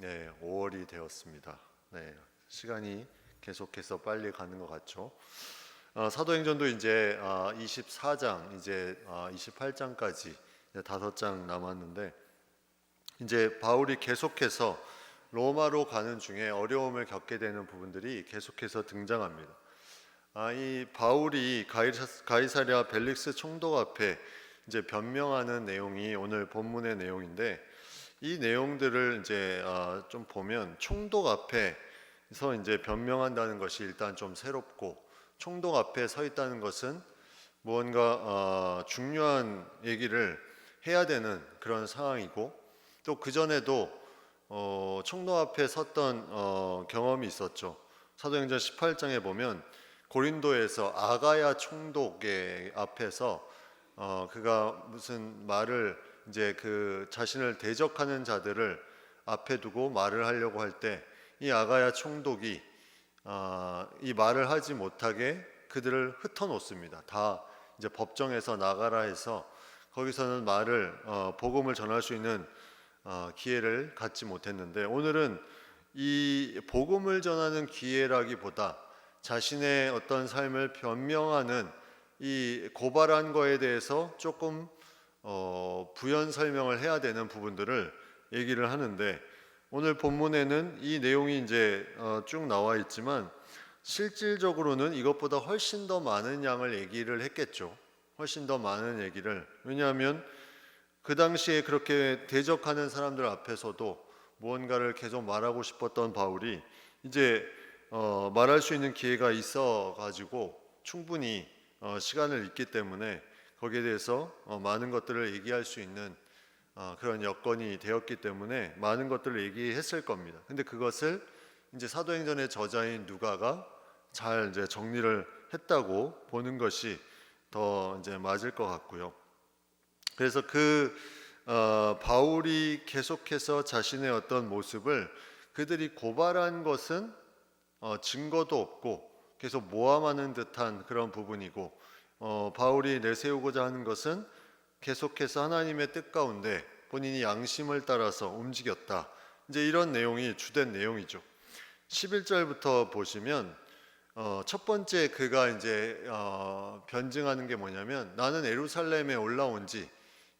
네, 5월이 되었습니다. 네, 시간이 계속해서 빨리 가는 것 같죠. 사도행전도 이제 24장, 이제 28장까지 5장 남았는데, 이제 바울이 계속해서 로마로 가는 중에 어려움을 겪게 되는 부분들이 계속해서 등장합니다. 이 바울이 가이사랴 벨릭스 총독 앞에 이제 변명하는 내용이 오늘 본문의 내용인데, 이 내용들을 이제 좀 보면 총독 앞에서 이제 변명한다는 것이 일단 좀 새롭고, 총독 앞에 서 있다는 것은 무언가 중요한 얘기를 해야 되는 그런 상황이고, 또 그 전에도 총독 앞에 섰던 경험이 있었죠. 사도행전 18장에 보면 고린도에서 아가야 총독의 앞에서 그가 무슨 말을 이제 그 자신을 대적하는 자들을 앞에 두고 말을 하려고 할 때 이 아가야 총독이 이 말을 하지 못하게 그들을 흩어놓습니다. 다 이제 법정에서 나가라 해서 거기서는 복음을 전할 수 있는 기회를 갖지 못했는데, 오늘은 이 복음을 전하는 기회라기보다 자신의 어떤 삶을 변명하는 이 고발한 거에 대해서 조금 부연 설명을 해야 되는 부분들을 얘기를 하는데, 오늘 본문에는 이 내용이 이제 쭉 나와 있지만 실질적으로는 이것보다 훨씬 더 많은 양을 얘기를 했겠죠. 훨씬 더 많은 얘기를. 왜냐하면 그 당시에 그렇게 대적하는 사람들 앞에서도 무언가를 계속 말하고 싶었던 바울이 이제 말할 수 있는 기회가 있어 가지고 충분히 시간을 있기 때문에 거기에 대해서 많은 것들을 얘기할 수 있는 그런 여건이 되었기 때문에 많은 것들을 얘기했을 겁니다. 근데 그것을 이제 사도행전의 저자인 누가가 잘 이제 정리를 했다고 보는 것이 더 이제 맞을 것 같고요. 그래서 바울이 계속해서 자신의 어떤 모습을 그들이 고발한 것은 증거도 없고 계속 모함하는 듯한 그런 부분이고, 바울이 내세우고자 하는 것은 계속해서 하나님의 뜻 가운데 본인이 양심을 따라서 움직였다. 이제 이런 내용이 주된 내용이죠. 11절부터 보시면 첫 번째 그가 이제 변증하는 게 뭐냐면, 나는 예루살렘에 올라온 지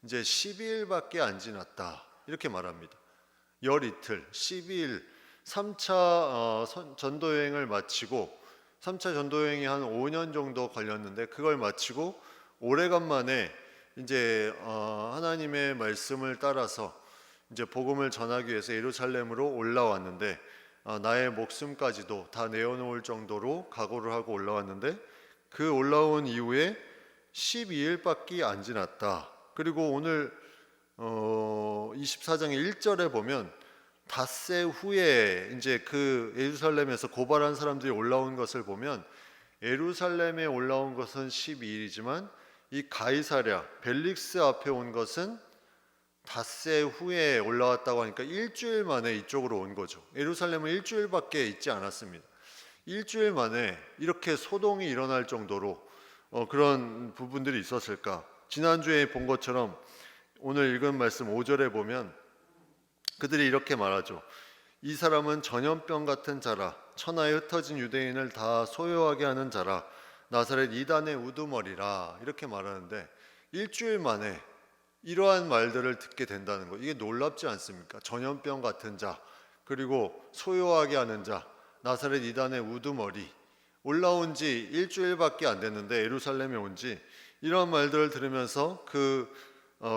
이제 12일밖에 안 지났다, 이렇게 말합니다. 열 이틀, 12일, 3차 전도 여행을 마치고, 3차 전도 여행이 한 5년 정도 걸렸는데 그걸 마치고 오래간만에 이제 하나님의 말씀을 따라서 이제 복음을 전하기 위해서 예루살렘으로 올라왔는데, 나의 목숨까지도 다 내어놓을 정도로 각오를 하고 올라왔는데, 그 올라온 이후에 12일밖에 안 지났다. 그리고 오늘 24장의 1절에 보면 닷새 후에 이제 그 예루살렘에서 고발한 사람들이 올라온 것을 보면, 예루살렘에 올라온 것은 12일이지만 이 가이사랴 벨릭스 앞에 온 것은 닷새 후에 올라왔다고 하니까 일주일 만에 이쪽으로 온 거죠. 예루살렘은 일주일밖에 있지 않았습니다. 일주일 만에 이렇게 소동이 일어날 정도로 그런 부분들이 있었을까? 지난주에 본 것처럼 오늘 읽은 말씀 5절에 보면 그들이 이렇게 말하죠. 이 사람은 전염병 같은 자라, 천하에 흩어진 유대인을 다 소요하게 하는 자라, 나사렛 이단의 우두머리라, 이렇게 말하는데 일주일 만에 이러한 말들을 듣게 된다는 거, 이게 놀랍지 않습니까? 전염병 같은 자, 그리고 소요하게 하는 자, 나사렛 이단의 우두머리, 올라온 지 일주일밖에 안 됐는데 예루살렘에 온 지, 이런 말들을 들으면서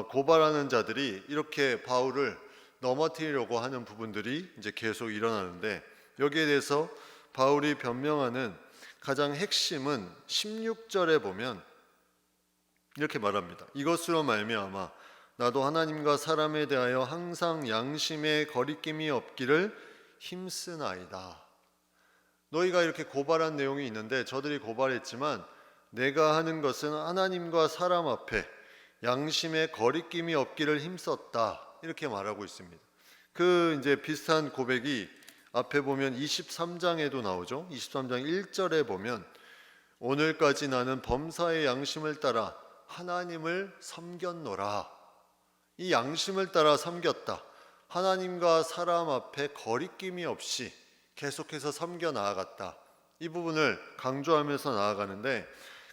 고발하는 자들이 이렇게 바울을 넘어뜨리려고 하는 부분들이 이제 계속 일어나는데, 여기에 대해서 바울이 변명하는 가장 핵심은 16절에 보면 이렇게 말합니다. 이것으로 말미암아 나도 하나님과 사람에 대하여 항상 양심에 거리낌이 없기를 힘쓰나이다. 너희가 이렇게 고발한 내용이 있는데, 저들이 고발했지만 내가 하는 것은 하나님과 사람 앞에 양심에 거리낌이 없기를 힘썼다, 이렇게 말하고 있습니다. 그 이제 비슷한 고백이 앞에 보면 23장에도 나오죠. 23장 1절에 보면 오늘까지 나는 범사의 양심을 따라 하나님을 섬겼노라. 이 양심을 따라 섬겼다. 하나님과 사람 앞에 거리낌이 없이 계속해서 섬겨 나아갔다. 이 부분을 강조하면서 나아가는데,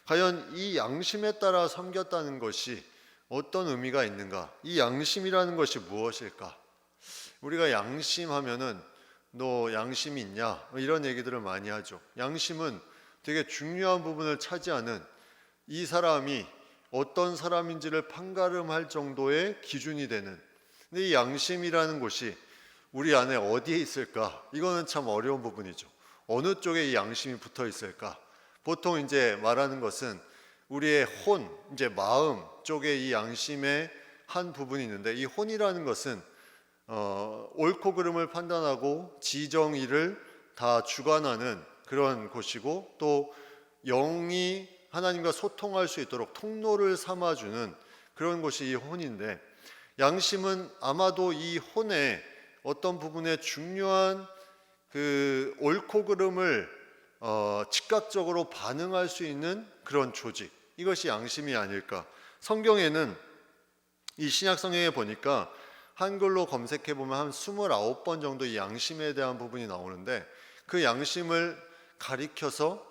과연 이 양심에 따라 섬겼다는 것이 어떤 의미가 있는가? 이 양심이라는 것이 무엇일까? 우리가 양심하면은 너 양심이 있냐? 이런 얘기들을 많이 하죠. 양심은 되게 중요한 부분을 차지하는, 이 사람이 어떤 사람인지를 판가름할 정도의 기준이 되는, 근데 이 양심이라는 것이 우리 안에 어디에 있을까? 이거는 참 어려운 부분이죠. 어느 쪽에 이 양심이 붙어 있을까? 보통 이제 말하는 것은 우리의 혼, 이제 마음 쪽에 이 양심의 한 부분이 있는데, 이 혼이라는 것은 옳고 그름을 판단하고 지정의를 다 주관하는 그런 곳이고, 또 영이 하나님과 소통할 수 있도록 통로를 삼아주는 그런 것이 이 혼인데, 양심은 아마도 이 혼의 어떤 부분에 중요한 그 옳고 그름을 즉각적으로 반응할 수 있는 그런 조직, 이것이 양심이 아닐까. 성경에는, 이 신약 성경에 보니까 한글로 검색해 보면 한 29번 정도 이 양심에 대한 부분이 나오는데, 그 양심을 가리켜서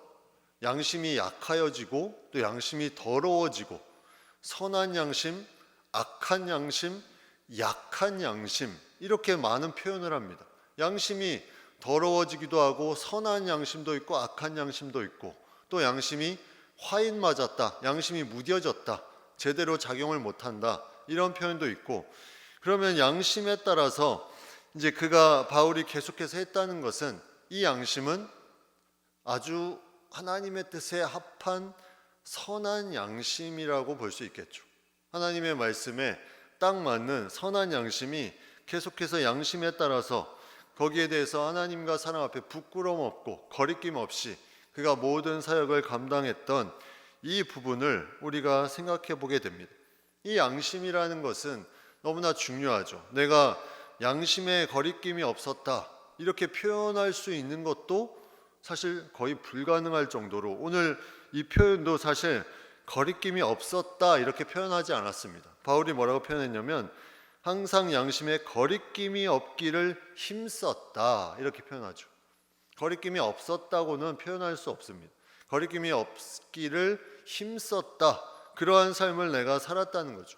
양심이 약하여지고 또 양심이 더러워지고, 선한 양심, 악한 양심, 약한 양심, 이렇게 많은 표현을 합니다. 양심이 더러워지기도 하고 선한 양심도 있고 악한 양심도 있고, 또 양심이 화인 맞았다, 양심이 무뎌졌다, 제대로 작용을 못한다, 이런 표현도 있고. 그러면 양심에 따라서 이제 바울이 계속해서 했다는 것은, 이 양심은 아주 하나님의 뜻에 합한 선한 양심이라고 볼 수 있겠죠. 하나님의 말씀에 딱 맞는 선한 양심이 계속해서 양심에 따라서 거기에 대해서 하나님과 사람 앞에 부끄러움 없고 거리낌 없이 그가 모든 사역을 감당했던 이 부분을 우리가 생각해 보게 됩니다. 이 양심이라는 것은 너무나 중요하죠. 내가 양심에 거리낌이 없었다, 이렇게 표현할 수 있는 것도 사실 거의 불가능할 정도로, 오늘 이 표현도 사실 거리낌이 없었다 이렇게 표현하지 않았습니다. 바울이 뭐라고 표현했냐면, 항상 양심에 거리낌이 없기를 힘썼다, 이렇게 표현하죠. 거리낌이 없었다고는 표현할 수 없습니다. 거리낌이 없기를 힘썼다, 그러한 삶을 내가 살았다는 거죠.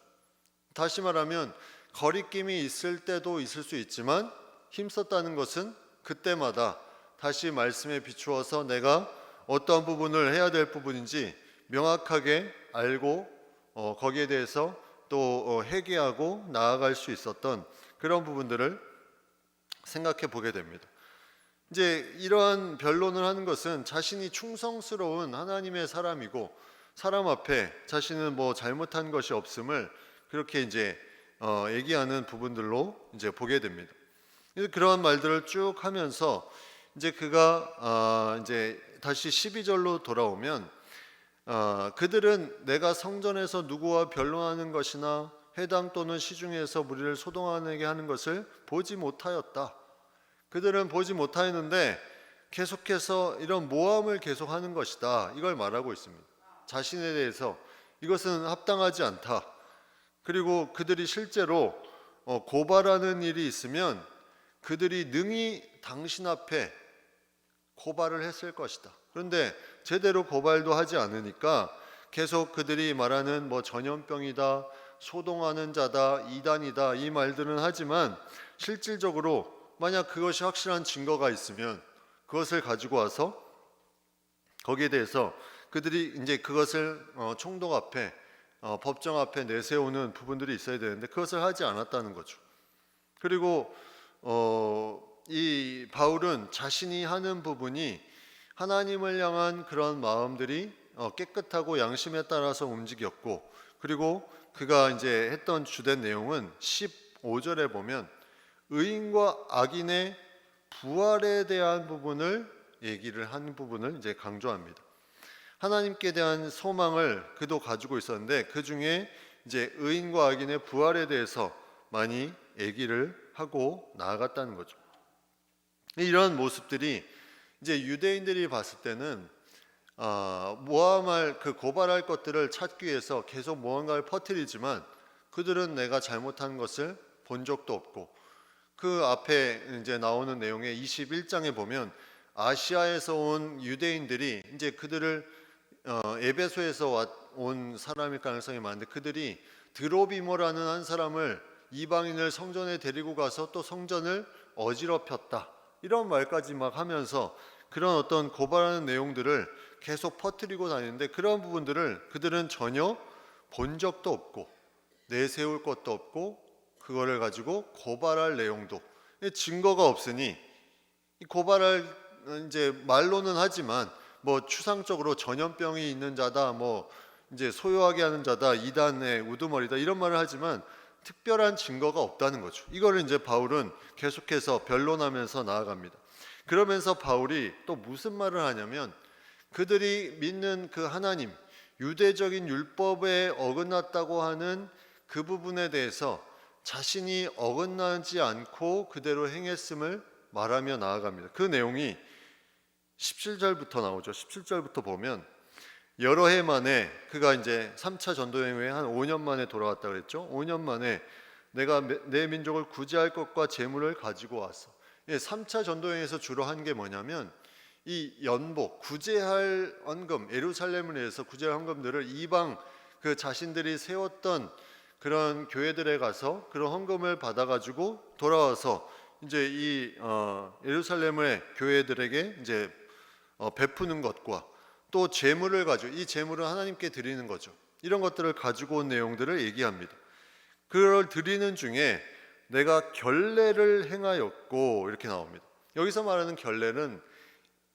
다시 말하면 거리낌이 있을 때도 있을 수 있지만, 힘썼다는 것은 그때마다 다시 말씀에 비추어서 내가 어떠한 부분을 해야 될 부분인지 명확하게 알고 거기에 대해서 또 회개하고 나아갈 수 있었던 그런 부분들을 생각해 보게 됩니다. 이제 이러한 변론을 하는 것은 자신이 충성스러운 하나님의 사람이고, 사람 앞에 자신은 뭐 잘못한 것이 없음을 그렇게 이제 얘기하는 부분들로 이제 보게 됩니다. 그러한 말들을 쭉 하면서 이제 그가 이제 다시 12절로 돌아오면, 그들은 내가 성전에서 누구와 변론하는 것이나 회당 또는 시중에서 무리를 소동하게 하는 것을 보지 못하였다. 그들은 보지 못하였는데 계속해서 이런 모함을 계속하는 것이다, 이걸 말하고 있습니다. 자신에 대해서 이것은 합당하지 않다. 그리고 그들이 실제로 고발하는 일이 있으면 그들이 능히 당신 앞에 고발을 했을 것이다. 그런데 제대로 고발도 하지 않으니까 계속 그들이 말하는 뭐 전염병이다, 소동하는 자다, 이단이다, 이 말들은 하지만 실질적으로 만약 그것이 확실한 증거가 있으면 그것을 가지고 와서 거기에 대해서 그들이 이제 그것을 총독 앞에 법정 앞에 내세우는 부분들이 있어야 되는데 그것을 하지 않았다는 거죠. 그리고 이 바울은 자신이 하는 부분이 하나님을 향한 그런 마음들이 깨끗하고 양심에 따라서 움직였고, 그리고 그가 이제 했던 주된 내용은 15절에 보면 의인과 악인의 부활에 대한 부분을 얘기를 한 부분을 이제 강조합니다. 하나님께 대한 소망을 그도 가지고 있었는데 그 중에 이제 의인과 악인의 부활에 대해서 많이 얘기를 하고 나아갔다는 거죠. 이런 모습들이 이제 유대인들이 봤을 때는 모함할 고발할 것들을 찾기 위해서 계속 무언가를 퍼뜨리지만 그들은 내가 잘못한 것을 본 적도 없고, 그 앞에 이제 나오는 내용의 21장에 보면 아시아에서 온 유대인들이 이제 그들을 에베소에서 온 사람일 가능성이 많은데, 그들이 드로비모라는 한 사람을, 이방인을 성전에 데리고 가서 또 성전을 어지럽혔다, 이런 말까지 막 하면서 그런 어떤 고발하는 내용들을 계속 퍼뜨리고 다니는데, 그런 부분들을 그들은 전혀 본 적도 없고 내세울 것도 없고 그거를 가지고 고발할 내용도, 증거가 없으니 고발할, 이제 말로는 하지만 뭐 추상적으로 전염병이 있는 자다, 뭐 이제 소요하게 하는 자다, 이단의 우두머리다, 이런 말을 하지만 특별한 증거가 없다는 거죠. 이거를 이제 바울은 계속해서 변론하면서 나아갑니다. 그러면서 바울이 또 무슨 말을 하냐면, 그들이 믿는 그 하나님, 유대적인 율법에 어긋났다고 하는 그 부분에 대해서 자신이 어긋나지 않고 그대로 행했음을 말하며 나아갑니다. 그 내용이 17절부터 나오죠. 17절부터 보면, 여러 해 만에, 그가 이제 3차 전도여행 후에 한 5년 만에 돌아왔다 그랬죠. 5년 만에 내가 내 민족을 구제할 것과 재물을 가지고 왔어. 3차 전도여행에서 주로 한 게 뭐냐면, 이 연복, 구제할 헌금, 예루살렘을 위해서 구제할 헌금들을 이방 그 자신들이 세웠던 그런 교회들에 가서 그런 헌금을 받아가지고 돌아와서 이제 이 예루살렘의 교회들에게 이제 베푸는 것과, 또 재물을 가지고, 이 재물은 하나님께 드리는 거죠. 이런 것들을 가지고 온 내용들을 얘기합니다. 그걸 드리는 중에 내가 결례를 행하였고, 이렇게 나옵니다. 여기서 말하는 결례는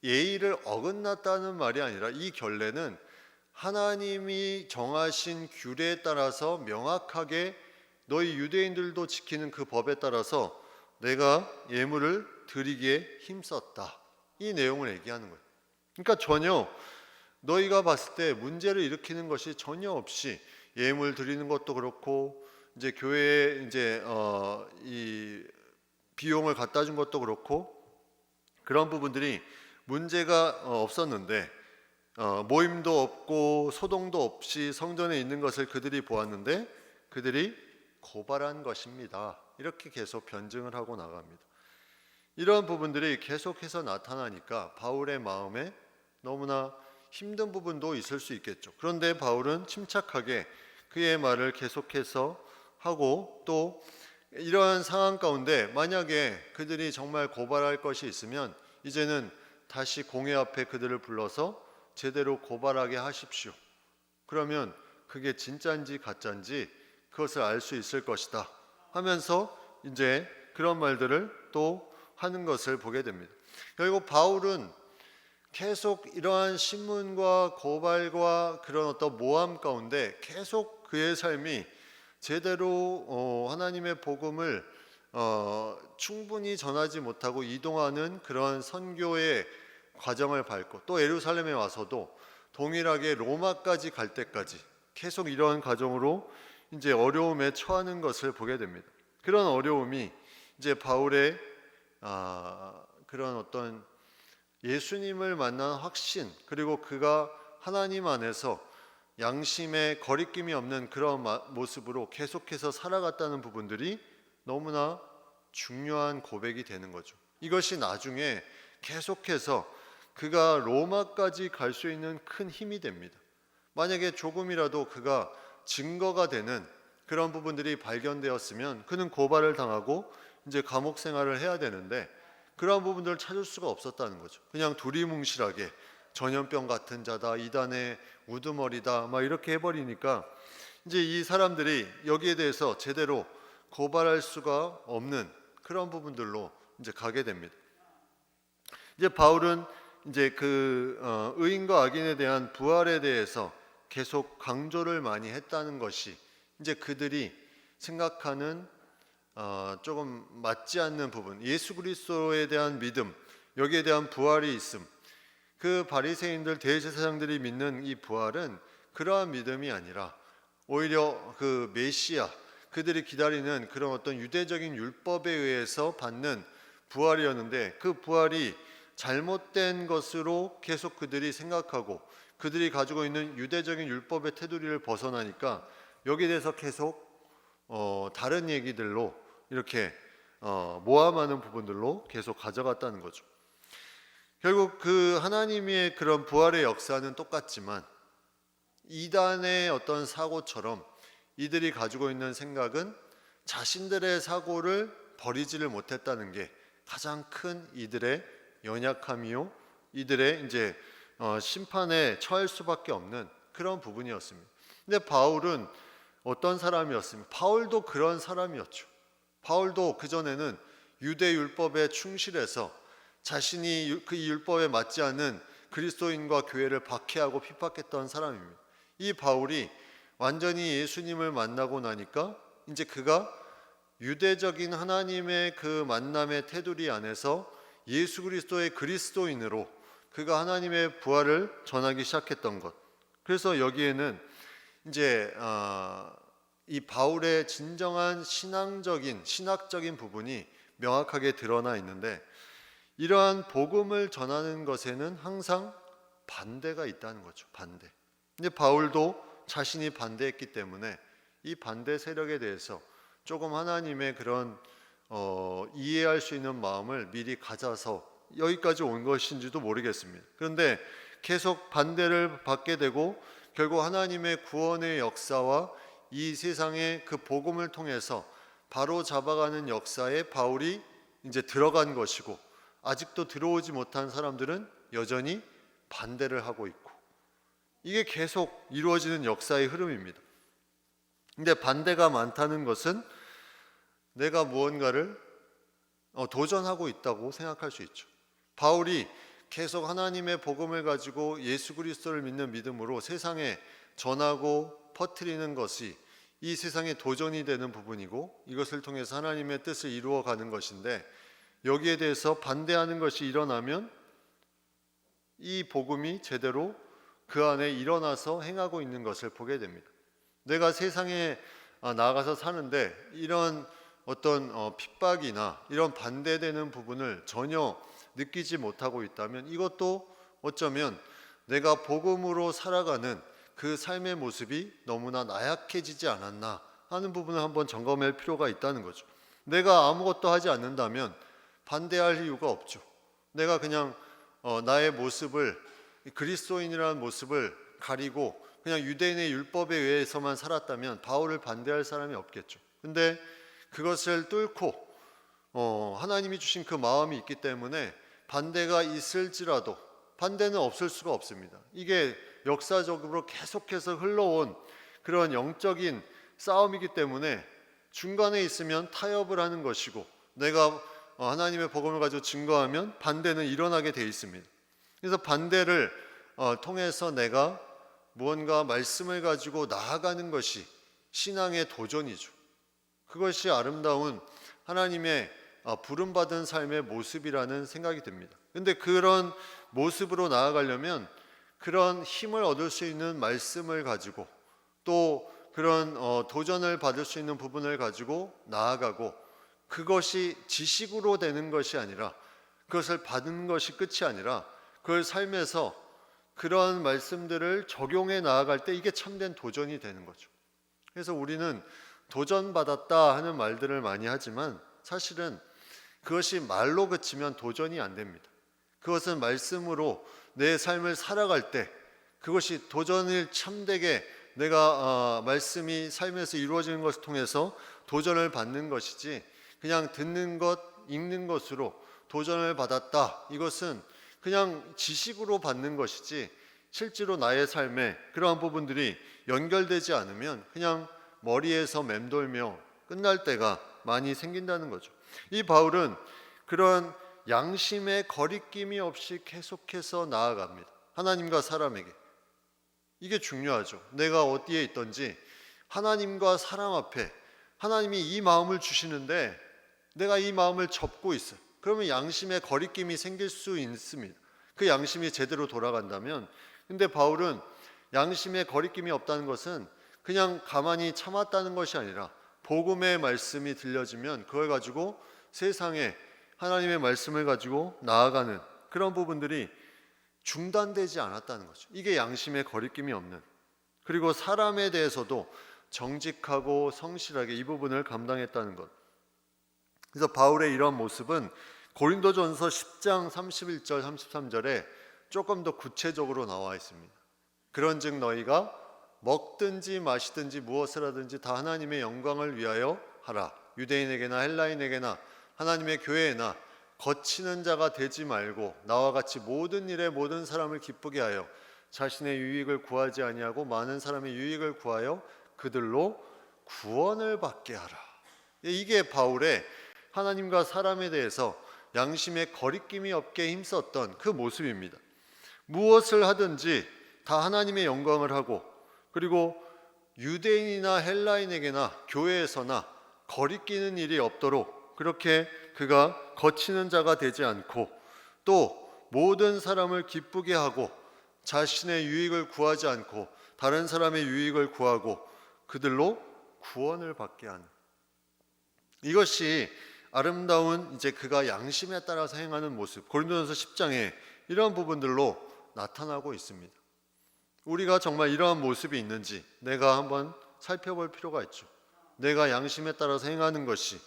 예의를 어긋났다는 말이 아니라, 이 결례는 하나님이 정하신 규례에 따라서 명확하게 너희 유대인들도 지키는 그 법에 따라서 내가 예물을 드리기에 힘썼다, 이 내용을 얘기하는 거예요. 그러니까 전혀 너희가 봤을 때 문제를 일으키는 것이 전혀 없이, 예물 드리는 것도 그렇고 이제 교회에 이제 이 비용을 갖다 준 것도 그렇고, 그런 부분들이 문제가 없었는데, 모임도 없고 소동도 없이 성전에 있는 것을 그들이 보았는데 그들이 고발한 것입니다. 이렇게 계속 변증을 하고 나갑니다. 이런 부분들이 계속해서 나타나니까 바울의 마음에 너무나 힘든 부분도 있을 수 있겠죠. 그런데 바울은 침착하게 그의 말을 계속해서 하고, 또 이러한 상황 가운데 만약에 그들이 정말 고발할 것이 있으면 이제는 다시 공회 앞에 그들을 불러서 제대로 고발하게 하십시오. 그러면 그게 진짜인지 가짜인지 그것을 알 수 있을 것이다 하면서 이제 그런 말들을 또 하는 것을 보게 됩니다. 결국 바울은 계속 이러한 신문과 고발과 그런 어떤 모함 가운데 계속 그의 삶이 제대로 하나님의 복음을 충분히 전하지 못하고 이동하는 그런 선교의 과정을 밟고, 또 예루살렘에 와서도 동일하게 로마까지 갈 때까지 계속 이러한 과정으로 이제 어려움에 처하는 것을 보게 됩니다. 그런 어려움이 이제 바울의 그런 어떤 예수님을 만난 확신, 그리고 그가 하나님 안에서 양심에 거리낌이 없는 그런 모습으로 계속해서 살아갔다는 부분들이 너무나 중요한 고백이 되는 거죠. 이것이 나중에 계속해서 그가 로마까지 갈 수 있는 큰 힘이 됩니다. 만약에 조금이라도 그가 증거가 되는 그런 부분들이 발견되었으면 그는 고발을 당하고 이제 감옥 생활을 해야 되는데, 그런 부분들을 찾을 수가 없었다는 거죠. 그냥 두리뭉실하게 전염병 같은 자다, 이단의 우두머리다, 막 이렇게 해버리니까 이제 이 사람들이 여기에 대해서 제대로 고발할 수가 없는 그런 부분들로 이제 가게 됩니다. 이제 바울은 이제 그 의인과 악인에 대한 부활에 대해서 계속 강조를 많이 했다는 것이 이제 그들이 생각하는 조금 맞지 않는 부분, 예수 그리스도에 대한 믿음, 여기에 대한 부활이 있음, 그 바리새인들 대제사장들이 믿는 이 부활은 그러한 믿음이 아니라 오히려 그 메시아, 그들이 기다리는 그런 어떤 유대적인 율법에 의해서 받는 부활이었는데, 그 부활이 잘못된 것으로 계속 그들이 생각하고 그들이 가지고 있는 유대적인 율법의 테두리를 벗어나니까 여기에 대해서 계속 다른 얘기들로 이렇게 모함하는 부분들로 계속 가져갔다는 거죠. 결국 그 하나님의 그런 부활의 역사는 똑같지만 이단의 어떤 사고처럼 이들이 가지고 있는 생각은 자신들의 사고를 버리지를 못했다는 게 가장 큰 이들의 연약함이요, 이들의 이제 심판에 처할 수밖에 없는 그런 부분이었습니다. 근데 바울은 어떤 사람이었습니까? 바울도 그런 사람이었죠. 바울도 그전에는 유대 율법에 충실해서 자신이 그 율법에 맞지 않는 그리스도인과 교회를 박해하고 핍박했던 사람입니다. 이 바울이 완전히 예수님을 만나고 나니까 이제 그가 유대적인 하나님의 그 만남의 테두리 안에서 예수 그리스도의 그리스도인으로 그가 하나님의 부활을 전하기 시작했던 것. 그래서 여기에는 이제 이 바울의 진정한 신학적인 부분이 명확하게 드러나 있는데, 이러한 복음을 전하는 것에는 항상 반대가 있다는 거죠. 반대. 근데 바울도 자신이 반대했기 때문에 이 반대 세력에 대해서 조금 하나님의 그런 이해할 수 있는 마음을 미리 가져서 여기까지 온 것인지도 모르겠습니다. 그런데 계속 반대를 받게 되고 결국 하나님의 구원의 역사와 이 세상의 그 복음을 통해서 바로 잡아가는 역사에 바울이 이제 들어간 것이고, 아직도 들어오지 못한 사람들은 여전히 반대를 하고 있고, 이게 계속 이루어지는 역사의 흐름입니다. 근데 반대가 많다는 것은 내가 무언가를 도전하고 있다고 생각할 수 있죠. 바울이 계속 하나님의 복음을 가지고 예수 그리스도를 믿는 믿음으로 세상에 전하고 퍼뜨리는 것이 이 세상에 도전이 되는 부분이고, 이것을 통해서 하나님의 뜻을 이루어가는 것인데, 여기에 대해서 반대하는 것이 일어나면 이 복음이 제대로 그 안에 일어나서 행하고 있는 것을 보게 됩니다. 내가 세상에 나가서 사는데 이런 어떤 핍박이나 이런 반대되는 부분을 전혀 느끼지 못하고 있다면, 이것도 어쩌면 내가 복음으로 살아가는 그 삶의 모습이 너무나 나약해지지 않았나 하는 부분을 한번 점검할 필요가 있다는 거죠. 내가 아무것도 하지 않는다면 반대할 이유가 없죠. 내가 그냥 나의 모습을, 그리스도인이라는 모습을 가리고 그냥 유대인의 율법에 의해서만 살았다면 바울을 반대할 사람이 없겠죠. 근데 그것을 뚫고 하나님이 주신 그 마음이 있기 때문에 반대가 있을지라도 반대는 없을 수가 없습니다. 이게 역사적으로 계속해서 흘러온 그런 영적인 싸움이기 때문에 중간에 있으면 타협을 하는 것이고, 내가 하나님의 복음을 가지고 증거하면 반대는 일어나게 돼 있습니다. 그래서 반대를 통해서 내가 무언가 말씀을 가지고 나아가는 것이 신앙의 도전이죠. 그것이 아름다운 하나님의 부름받은 삶의 모습이라는 생각이 듭니다. 근데 그런 모습으로 나아가려면 그런 힘을 얻을 수 있는 말씀을 가지고, 또 그런 도전을 받을 수 있는 부분을 가지고 나아가고, 그것이 지식으로 되는 것이 아니라, 그것을 받은 것이 끝이 아니라 그걸 삶에서 그런 말씀들을 적용해 나아갈 때 이게 참된 도전이 되는 거죠. 그래서 우리는 도전받았다 하는 말들을 많이 하지만 사실은 그것이 말로 그치면 도전이 안 됩니다. 그것은 말씀으로 내 삶을 살아갈 때 그것이 도전을 참되게 내가 말씀이 삶에서 이루어지는 것을 통해서 도전을 받는 것이지, 그냥 듣는 것, 읽는 것으로 도전을 받았다, 이것은 그냥 지식으로 받는 것이지 실제로 나의 삶에 그러한 부분들이 연결되지 않으면 그냥 머리에서 맴돌며 끝날 때가 많이 생긴다는 거죠. 이 바울은 그런 양심의 거리낌이 없이 계속해서 나아갑니다. 하나님과 사람에게. 이게 중요하죠. 내가 어디에 있든지 하나님과 사람 앞에 하나님이 이 마음을 주시는데 내가 이 마음을 접고 있어요. 그러면 양심의 거리낌이 생길 수 있습니다. 그 양심이 제대로 돌아간다면. 근데 바울은 양심의 거리낌이 없다는 것은 그냥 가만히 참았다는 것이 아니라 복음의 말씀이 들려지면 그걸 가지고 세상에 하나님의 말씀을 가지고 나아가는 그런 부분들이 중단되지 않았다는 거죠. 이게 양심의 거리낌이 없는, 그리고 사람에 대해서도 정직하고 성실하게 이 부분을 감당했다는 것. 그래서 바울의 이런 모습은 고린도전서 10장 31절 33절에 조금 더 구체적으로 나와 있습니다. 그런즉 너희가 먹든지 마시든지 무엇을 하든지 다 하나님의 영광을 위하여 하라. 유대인에게나 헬라인에게나 하나님의 교회에나 거치는 자가 되지 말고 나와 같이 모든 일에 모든 사람을 기쁘게 하여 자신의 유익을 구하지 아니하고 많은 사람의 유익을 구하여 그들로 구원을 받게 하라. 이게 바울의 하나님과 사람에 대해서 양심의 거리낌이 없게 힘썼던 그 모습입니다. 무엇을 하든지 다 하나님의 영광을 하고, 그리고 유대인이나 헬라인에게나 교회에서나 거리끼는 일이 없도록 그렇게 그가 거치는 자가 되지 않고, 또 모든 사람을 기쁘게 하고 자신의 유익을 구하지 않고 다른 사람의 유익을 구하고 그들로 구원을 받게 하는, 이것이 아름다운 이제 그가 양심에 따라서 행하는 모습, 고린도전서 10장에 이러한 부분들로 나타나고 있습니다. 우리가 정말 이러한 모습이 있는지 내가 한번 살펴볼 필요가 있죠. 내가 양심에 따라서 행하는 것이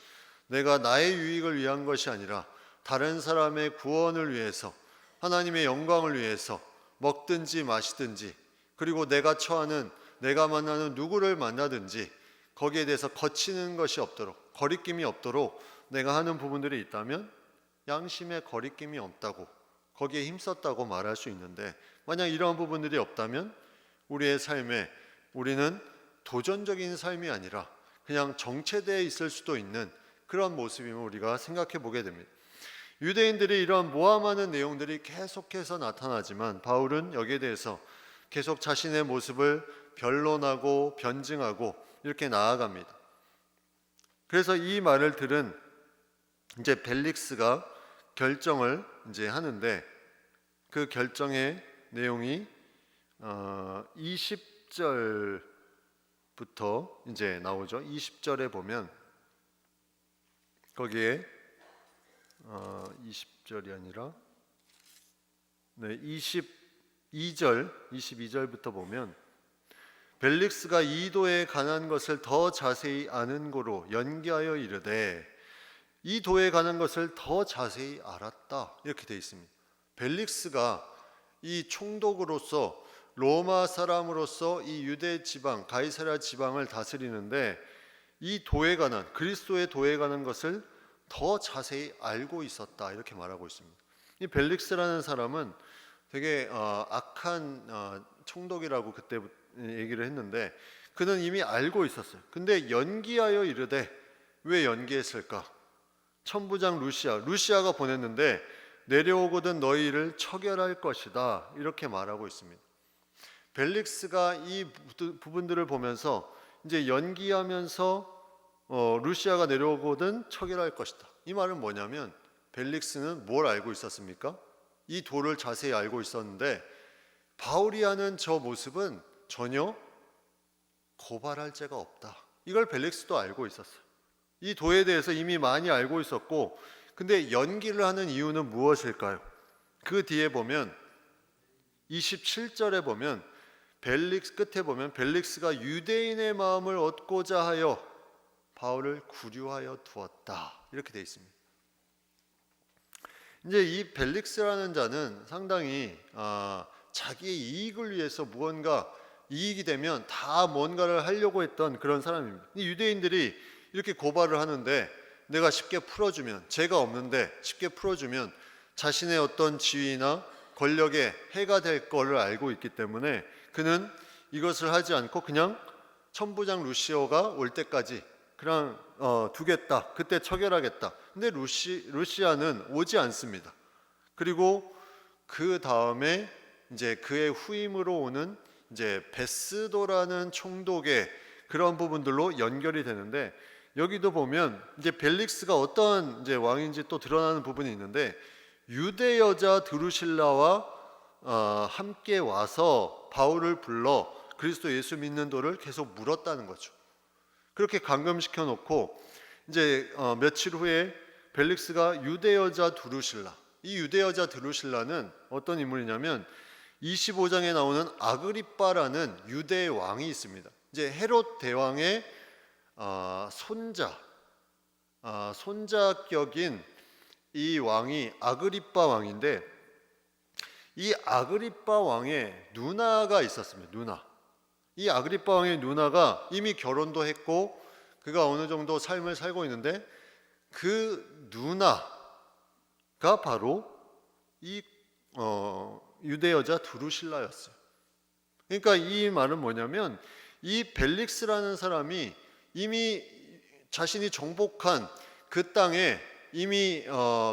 내가 나의 유익을 위한 것이 아니라 다른 사람의 구원을 위해서, 하나님의 영광을 위해서 먹든지 마시든지, 그리고 내가 만나는 누구를 만나든지 거기에 대해서 거치는 것이 없도록, 거리낌이 없도록 내가 하는 부분들이 있다면 양심에 거리낌이 없다고, 거기에 힘썼다고 말할 수 있는데, 만약 이러한 부분들이 없다면 우리의 삶에 우리는 도전적인 삶이 아니라 그냥 정체되어 있을 수도 있는 그런 모습임을 우리가 생각해 보게 됩니다. 유대인들이 이런 모함하는 내용들이 계속해서 나타나지만 바울은 여기에 대해서 계속 자신의 모습을 변론하고 변증하고 이렇게 나아갑니다. 그래서 이 말을 들은 이제 벨릭스가 결정을 이제 하는데, 그 결정의 내용이 20절부터 이제 나오죠. 20절에 보면 거기에 20절이 아니라 22절부터 보면 벨릭스가 이 도에 관한 것을 더 자세히 아는 고로 연기하여 이르되 이 도에 관한 것을 더 자세히 알았다, 이렇게 되어 있습니다. 벨릭스가 이 총독으로서 로마 사람으로서 이 유대 지방 가이사랴 지방을 다스리는데 이 도에 관한, 그리스도의 도에 관한 것을 더 자세히 알고 있었다, 이렇게 말하고 있습니다. 이 벨릭스라는 사람은 되게 악한 총독이라고 그때 얘기를 했는데 그는 이미 알고 있었어요. 근데 연기하여 이르되, 왜 연기했을까? 천부장 루시아가 보냈는데 내려오거든 너희를 처결할 것이다, 이렇게 말하고 있습니다. 벨릭스가 이 부분들을 보면서 이제 연기하면서 루시아가 내려오거든 처결할 것이다, 이 말은 뭐냐면 벨릭스는 뭘 알고 있었습니까? 이 도를 자세히 알고 있었는데 바울이 하는 저 모습은 전혀 고발할 죄가 없다, 이걸 벨릭스도 알고 있었어요. 이 도에 대해서 이미 많이 알고 있었고, 근데 연기를 하는 이유는 무엇일까요? 그 뒤에 보면 27절에 보면 끝에 보면 벨릭스가 유대인의 마음을 얻고자 하여 바울을 구류하여 두었다, 이렇게 되어 있습니다. 이제 이 벨릭스라는 자는 상당히 자기의 이익을 위해서 무언가 이익이 되면 다 뭔가를 하려고 했던 그런 사람입니다. 이 유대인들이 이렇게 고발을 하는데 내가 쉽게 풀어주면, 죄가 없는데 쉽게 풀어주면 자신의 어떤 지위나 권력에 해가 될 거를 알고 있기 때문에 그는 이것을 하지 않고 그냥 천부장 루시오가 올 때까지 그냥 두겠다, 그때 처결하겠다. 근데 루시아는 오지 않습니다. 그리고 그 다음에 이제 그의 후임으로 오는 이제 베스도라는 총독의 그런 부분들로 연결이 되는데, 여기도 보면 이제 벨릭스가 어떤 이제 왕인지 또 드러나는 부분이 있는데, 유대 여자 드루실라와 함께 와서 바울을 불러 그리스도 예수 믿는 도를 계속 물었다는 거죠. 그렇게 감금시켜 놓고 이제 며칠 후에 벨릭스가 유대 여자 드루실라, 이 유대 여자 드루실라는 어떤 인물이냐면 25장에 나오는 아그리빠라는 유대 왕이 있습니다. 이제 헤롯 대왕의 손자, 손자격인 이 왕이 아그리빠 왕인데, 이 아그리빠 왕의 누나가 있었습니다. 누나. 이 아그리빠 왕의 누나가 이미 결혼도 했고 그가 어느 정도 삶을 살고 있는데, 그 누나가 바로 이 유대 여자 드루실라였어요. 그러니까 이 말은 뭐냐면, 이 벨릭스라는 사람이 이미 자신이 정복한 그 땅에 이미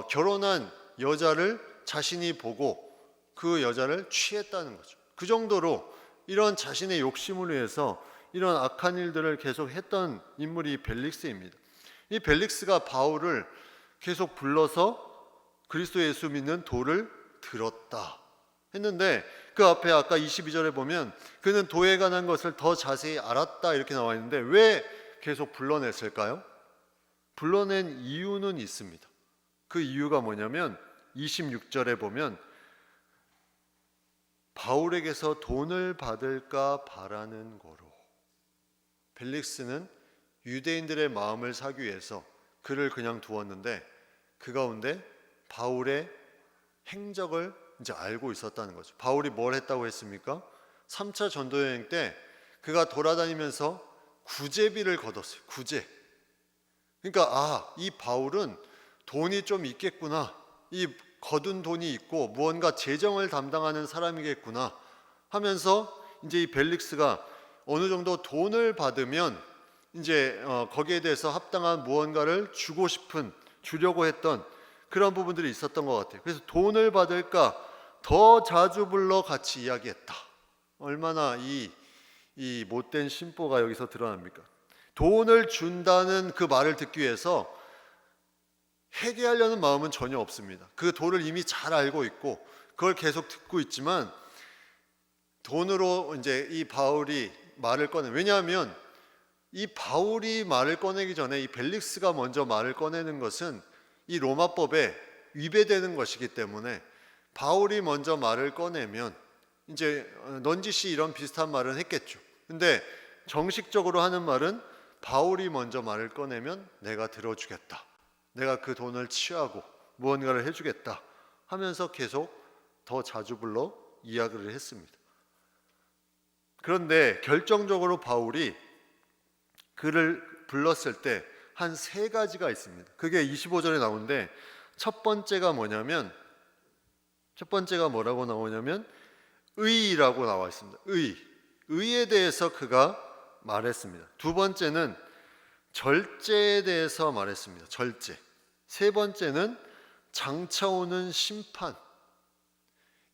결혼한 여자를 자신이 보고 그 여자를 취했다는 거죠. 그 정도로 이런 자신의 욕심을 위해서 이런 악한 일들을 계속 했던 인물이 벨릭스입니다. 이 벨릭스가 바울을 계속 불러서 그리스도 예수 믿는 도를 들었다 했는데, 그 앞에 아까 22절에 보면 그는 도에 관한 것을 더 자세히 알았다 이렇게 나와 있는데, 왜 계속 불러냈을까요? 불러낸 이유는 있습니다. 그 이유가 뭐냐면 26절에 보면 바울에게서 돈을 받을까 바라는 거로. 벨릭스는 유대인들의 마음을 사기 위해서 그를 그냥 두었는데, 그 가운데 바울의 행적을 이제 알고 있었다는 거죠. 바울이 뭘 했다고 했습니까? 3차 전도여행 때 그가 돌아다니면서 구제비를 거뒀어요. 구제. 그러니까 이 바울은 돈이 좀 있겠구나, 이 거둔 돈이 있고 무언가 재정을 담당하는 사람이겠구나 하면서 이제 이 벨릭스가 어느 정도 돈을 받으면 이제 거기에 대해서 합당한 무언가를 주려고 했던 그런 부분들이 있었던 것 같아요. 그래서 돈을 받을까 더 자주 불러 같이 이야기했다. 얼마나 이 못된 심보가 여기서 드러납니까? 돈을 준다는 그 말을 듣기 위해서 회개하려는 마음은 전혀 없습니다. 그 도를 이미 잘 알고 있고 그걸 계속 듣고 있지만, 돈으로 이제 이 바울이 말을 꺼내. 왜냐하면 이 바울이 말을 꺼내기 전에 이 벨릭스가 먼저 말을 꺼내는 것은 이 로마법에 위배되는 것이기 때문에, 바울이 먼저 말을 꺼내면 이제 넌지시 이런 비슷한 말은 했겠죠. 근데 정식적으로 하는 말은 바울이 먼저 말을 꺼내면 내가 들어주겠다, 내가 그 돈을 취하고 무언가를 해주겠다 하면서 계속 더 자주 불러 이야기를 했습니다. 그런데 결정적으로 바울이 그를 불렀을 때 한 3가지가 있습니다. 그게 25절에 나오는데, 첫 번째가 뭐라고 나오냐면 의라고 나와 있습니다. 의에 대해서 그가 말했습니다. 두 번째는 절제에 대해서 말했습니다. 절제. 세 번째는 장차오는 심판.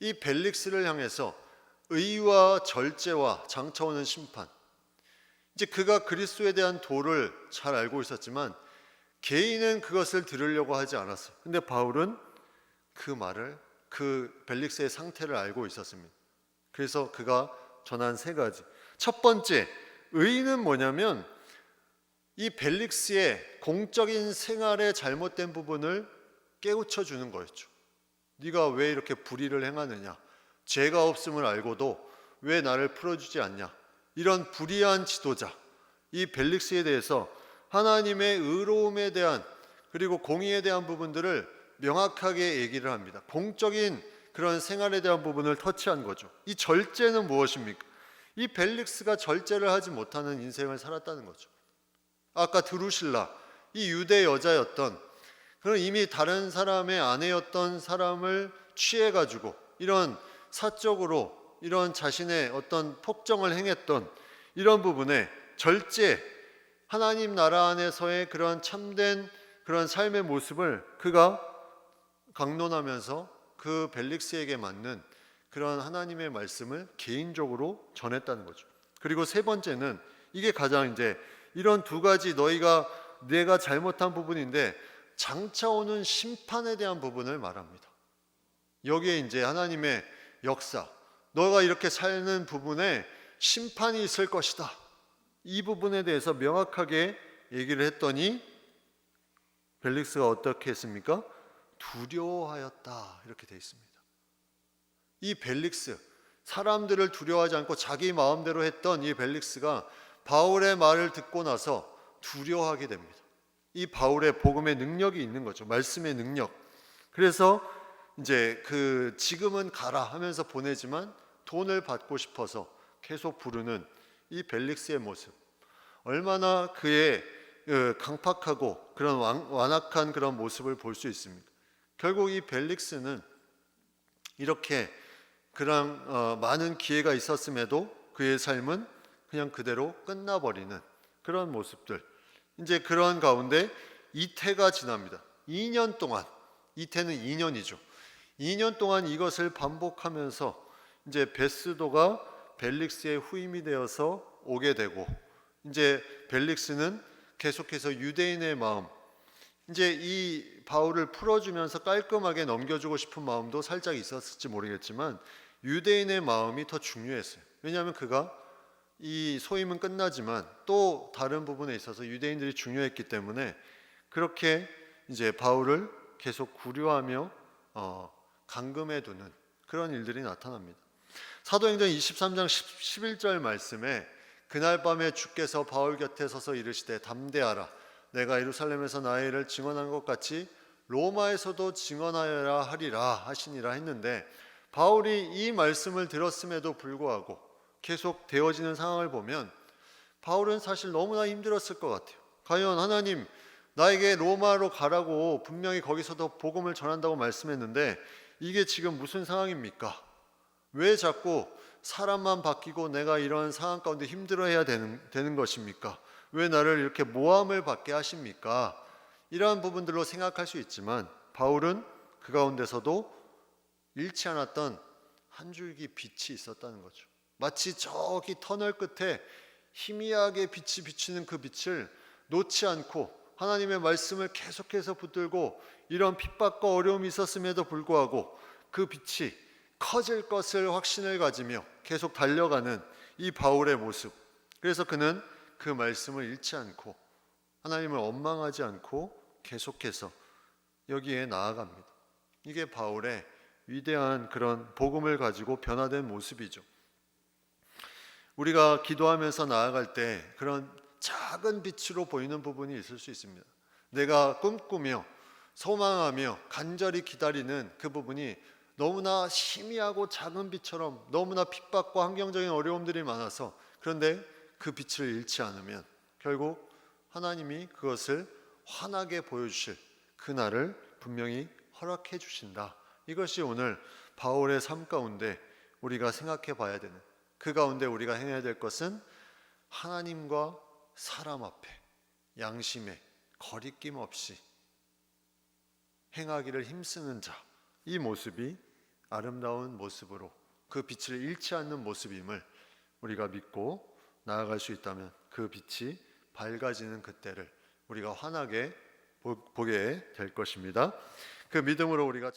이 벨릭스를 향해서 의와 절제와 장차오는 심판. 이제 그가 그리스도에 대한 도를 잘 알고 있었지만 개인은 그것을 들으려고 하지 않았어요. 근데 바울은 그 벨릭스의 상태를 알고 있었습니다. 그래서 그가 전한 3가지. 첫 번째, 의는 뭐냐면 이 벨릭스의 공적인 생활의 잘못된 부분을 깨우쳐 주는 거였죠. 네가 왜 이렇게 불의를 행하느냐, 죄가 없음을 알고도 왜 나를 풀어주지 않냐, 이런 불의한 지도자, 이 벨릭스에 대해서 하나님의 의로움에 대한 그리고 공의에 대한 부분들을 명확하게 얘기를 합니다. 공적인 그런 생활에 대한 부분을 터치한 거죠. 이 절제는 무엇입니까? 이 벨릭스가 절제를 하지 못하는 인생을 살았다는 거죠. 아까 드루실라, 이 유대 여자였던, 그런 이미 다른 사람의 아내였던 사람을 취해가지고 이런 사적으로 이런 자신의 어떤 폭정을 행했던 이런 부분에 절제, 하나님 나라 안에서의 그런 참된 그런 삶의 모습을 그가 강론하면서 그 벨릭스에게 맞는 그런 하나님의 말씀을 개인적으로 전했다는 거죠. 그리고 세 번째는, 이게 가장 이제 이런 2가지 내가 잘못한 부분인데 장차 오는 심판에 대한 부분을 말합니다. 여기에 이제 하나님의 역사, 너가 이렇게 사는 부분에 심판이 있을 것이다, 이 부분에 대해서 명확하게 얘기를 했더니 벨릭스가 어떻게 했습니까? 두려워하였다, 이렇게 되어 있습니다. 이 벨릭스, 사람들을 두려워하지 않고 자기 마음대로 했던 이 벨릭스가 바울의 말을 듣고 나서 두려워하게 됩니다. 이 바울의 복음의 능력이 있는 거죠. 말씀의 능력. 그래서 이제 지금은 가라 하면서 보내지만 돈을 받고 싶어서 계속 부르는 이 벨릭스의 모습. 얼마나 그의 강팍하고 그런 완악한 그런 모습을 볼 수 있습니까? 결국 이 벨릭스는 이렇게 그런 많은 기회가 있었음에도 그의 삶은 그냥 그대로 끝나버리는 그런 모습들. 이제 그런 가운데 이태가 지납니다. 2년 동안, 이태는 2년이죠. 2년 동안 이것을 반복하면서 이제 베스도가 벨릭스의 후임이 되어서 오게 되고, 이제 벨릭스는 계속해서 유대인의 마음, 이제 이 바울을 풀어주면서 깔끔하게 넘겨주고 싶은 마음도 살짝 있었을지 모르겠지만 유대인의 마음이 더 중요했어요. 왜냐하면 그가 이 소임은 끝나지만 또 다른 부분에 있어서 유대인들이 중요했기 때문에 그렇게 이제 바울을 계속 구려하며 감금해 두는 그런 일들이 나타납니다. 사도행전 23장 11절 말씀에 그날 밤에 주께서 바울 곁에 서서 이르시되 담대하라 내가 예루살렘에서 나의 일을 증언한 것 같이 로마에서도 증언하여야 하리라 하시니라 했는데, 바울이 이 말씀을 들었음에도 불구하고 계속 되어지는 상황을 보면 바울은 사실 너무나 힘들었을 것 같아요. 과연 하나님, 나에게 로마로 가라고 분명히 거기서도 복음을 전한다고 말씀했는데 이게 지금 무슨 상황입니까? 왜 자꾸 사람만 바뀌고 내가 이런 상황 가운데 힘들어해야 되는 것입니까? 왜 나를 이렇게 모함을 받게 하십니까? 이러한 부분들로 생각할 수 있지만 바울은 그 가운데서도 잃지 않았던 한 줄기 빛이 있었다는 거죠. 마치 저기 터널 끝에 희미하게 빛이 비치는 그 빛을 놓지 않고 하나님의 말씀을 계속해서 붙들고 이런 핍박과 어려움이 있었음에도 불구하고 그 빛이 커질 것을 확신을 가지며 계속 달려가는 이 바울의 모습. 그래서 그는 그 말씀을 잃지 않고 하나님을 원망하지 않고 계속해서 여기에 나아갑니다. 이게 바울의 위대한 그런 복음을 가지고 변화된 모습이죠. 우리가 기도하면서 나아갈 때 그런 작은 빛으로 보이는 부분이 있을 수 있습니다. 내가 꿈꾸며 소망하며 간절히 기다리는 그 부분이 너무나 희미하고 작은 빛처럼 너무나 핍박과 환경적인 어려움들이 많아서, 그런데 그 빛을 잃지 않으면 결국 하나님이 그것을 환하게 보여주실 그날을 분명히 허락해 주신다. 이것이 오늘 바울의 삶 가운데 우리가 생각해 봐야 되는, 그 가운데 우리가 행해야 될 것은 하나님과 사람 앞에 양심에 거리낌 없이 행하기를 힘쓰는 자, 이 모습이 아름다운 모습으로 그 빛을 잃지 않는 모습임을 우리가 믿고 나아갈 수 있다면 그 빛이 밝아지는 그때를 우리가 환하게 보게 될 것입니다. 그 믿음으로 우리가